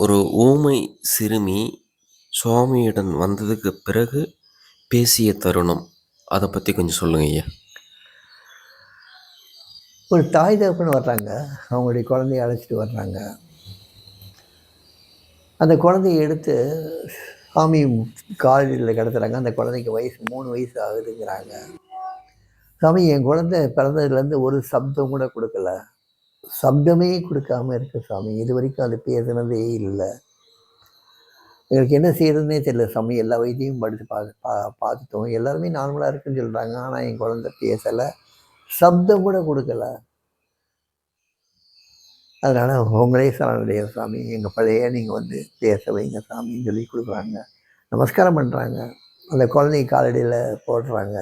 ஒரு ஊமை சிறுமி சுவாமியிடம் வந்ததுக்கு பிறகு பேசிய தருணம். அதை பற்றி கொஞ்சம் சொல்லுங்க ஐயா. ஒரு தாய் தகப்பன் வர்றாங்க, அவங்களுடைய குழந்தைய அழைச்சிட்டு வர்றாங்க. அந்த குழந்தைய எடுத்து சாமி காலேஜில் கிடத்துறாங்க. அந்த குழந்தைக்கு வயசு 3 வயசு ஆகுதுங்கிறாங்க. சாமி, என் குழந்தை பிறந்ததுலேருந்து ஒரு சப்தம் கூட கொடுக்கல, சப்தமே கொடுக்காம இருக்கு சாமி. இது வரைக்கும் அது பேசுனதே இல்லை. எங்களுக்கு என்ன செய்யறதுன்னே தெரியல சாமி. எல்லா வைத்தியம் படித்து பார்த்துட்டோம், எல்லாருமே நார்மலாக இருக்குன்னு சொல்கிறாங்க. ஆனால் என் குழந்தை பேசலை, சப்தம் கூட கொடுக்கல. அதனால் உங்களே சரணடைய சாமி, எங்கள் பழைய நீங்கள் வந்து பேச வைங்க சாமின்னு சொல்லி கொடுக்குறாங்க. நமஸ்காரம் பண்ணுறாங்க. அந்த குழந்தைய காலடியில் போடுறாங்க.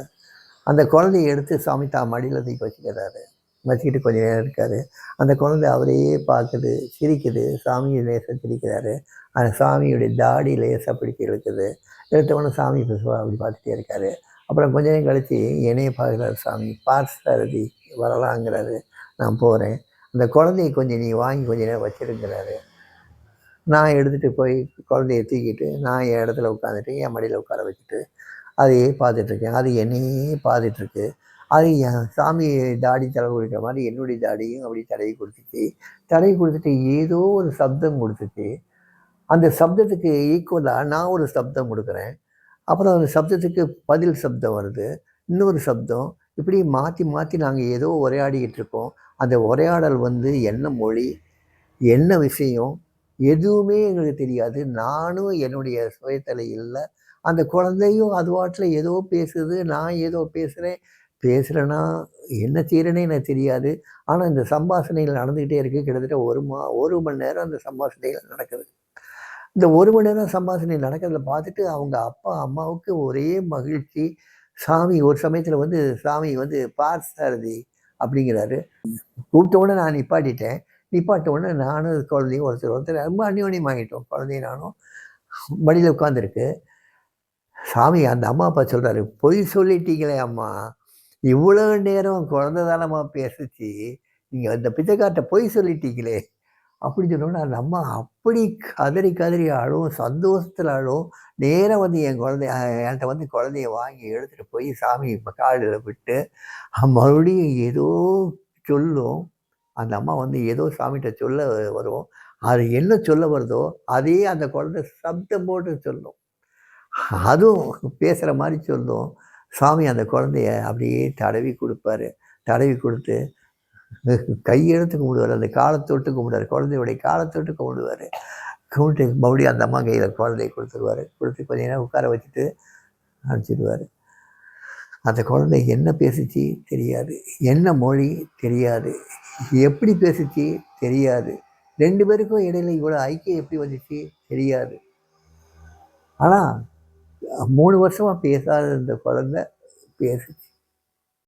அந்த குழந்தைய எடுத்து சாமி தான் மடியில் தூக்கி வச்சுக்கிறாரு. வச்சுக்கிட்டு கொஞ்சம் நேரம் இருக்கார். அந்த குழந்தை அவரையே பார்க்குது, சிரிக்குது. சாமியை லேசாக சிரிக்கிறாரு. அந்த சாமியுடைய தாடி லேசாக பிடிச்சி இழுக்குது. எடுத்தவொடனே சாமி அப்படி பார்த்துட்டே இருக்கார். அப்புறம் கொஞ்ச நேரம் கழித்து என்னையே பார்க்குறாரு சாமி. பார்த்தரதி வரலாங்கிறாரு. நான் போகிறேன். அந்த குழந்தைய கொஞ்சம் நீ வாங்கி கொஞ்ச நேரம் வச்சிருக்கிறாரு. நான் எடுத்துகிட்டு போய் குழந்தைய தூக்கிட்டு நான் என் இடத்துல உட்காந்துட்டு என் மடியில் உட்கார வச்சுட்டு அதையே பார்த்துட்ருக்கேன். அது என்னையே பார்த்துட்ருக்கு. அது என் சாமி தாடி தடவை கொடுக்குற மாதிரி என்னுடைய தாடியும் அப்படி தடவி கொடுத்துச்சு. தடவி கொடுத்துட்டு ஏதோ ஒரு சப்தம் கொடுத்துச்சு. அந்த சப்தத்துக்கு ஈக்குவலாக நான் ஒரு சப்தம் கொடுக்குறேன். அப்புறம் அந்த சப்தத்துக்கு பதில் சப்தம் வருது, இன்னொரு சப்தம். இப்படி மாற்றி மாற்றி நாங்கள் ஏதோ உரையாடிக்கிட்டு இருக்கோம். அந்த உரையாடல் வந்து என்ன மொழி, என்ன விஷயம், எதுவுமே எங்களுக்கு தெரியாது. நானும் என்னுடைய சுயத்தலை இல்லை. அந்த குழந்தையும் அது வாட்டில் ஏதோ பேசுது, நான் ஏதோ பேசுகிறேன்னா என்ன செய்கிறேனே எனக்கு தெரியாது. ஆனால் இந்த சம்பாஷணைகள் நடந்துக்கிட்டே இருக்குது. கிட்டத்தட்ட ஒரு மணி நேரம் அந்த சம்பாஷணைகள் நடக்குது. இந்த 1 மணி நேரம் சம்பாஷணை நடக்கிறத பார்த்துட்டு அவங்க அப்பா அம்மாவுக்கு ஒரே மகிழ்ச்சி. சாமி ஒரு சமயத்தில் வந்து சாமி வந்து பார்த்தரதி அப்படிங்கிறாரு. கூப்பிட்ட உடனே நான் நிப்பாட்டிட்டேன். நிப்பாட்ட உடனே நானும் குழந்தையும் ஒருத்தர் ரொம்ப அந்யோன்யம் ஆகிட்டோம். குழந்தையும் நானும் மடியில் உட்காந்துருக்கு. சாமி அந்த அம்மா அப்பா சொல்கிறாரு, பொய் சொல்லிட்டீங்களே அம்மா, இவ்வளோ நேரம் குழந்தை தானம்மா பேசுச்சு, நீங்கள் அந்த பிச்சைக்கார்ட்ட பொய் சொல்லிட்டீங்களே அப்படின்னு சொன்னோன்னே அந்த அம்மா அப்படி கதறி கதறி அழும், சந்தோஷத்தில் அழும். நேராக வந்து என்கிட்ட வந்து குழந்தைய வாங்கி எடுத்துகிட்டு போய் சாமி காலில் விட்டு மறுபடியும் ஏதோ சொல்லும். அந்த அம்மா வந்து ஏதோ சாமிகிட்ட சொல்ல வரும். அது என்ன சொல்ல வருதோ அதே அந்த குழந்தை சப்தம் போட்டு சொல்லும். அதுவும் பேசுகிற மாதிரி சொல்லும். சாமி அந்த குழந்தைய அப்படியே தடவி கொடுப்பாரு. தடவி கொடுத்து கையெழுத்து கும்பிடுவார். அந்த காலத்தொட்டு கும்பிடுவார். குழந்தையுடைய காலத்தொட்டு கும்பிடுவார். கும்பிட்டு மறுபடியும் அந்த அம்மா கையில் குழந்தைய கொடுத்துருவார். கொடுத்து கொஞ்ச நேரம் உட்கார வச்சுட்டு அனுப்பிச்சிடுவார். அந்த குழந்தை என்ன பேசுச்சு தெரியாது, என்ன மொழி தெரியாது, எப்படி பேசுச்சு தெரியாது. 2 பேருக்கும் இடையில இவ்வளோ ஐக்கியம் எப்படி வந்துச்சு தெரியாது. ஆனால் 3 வருஷமாக பேசாத இந்த குழந்தை பேசுச்சு.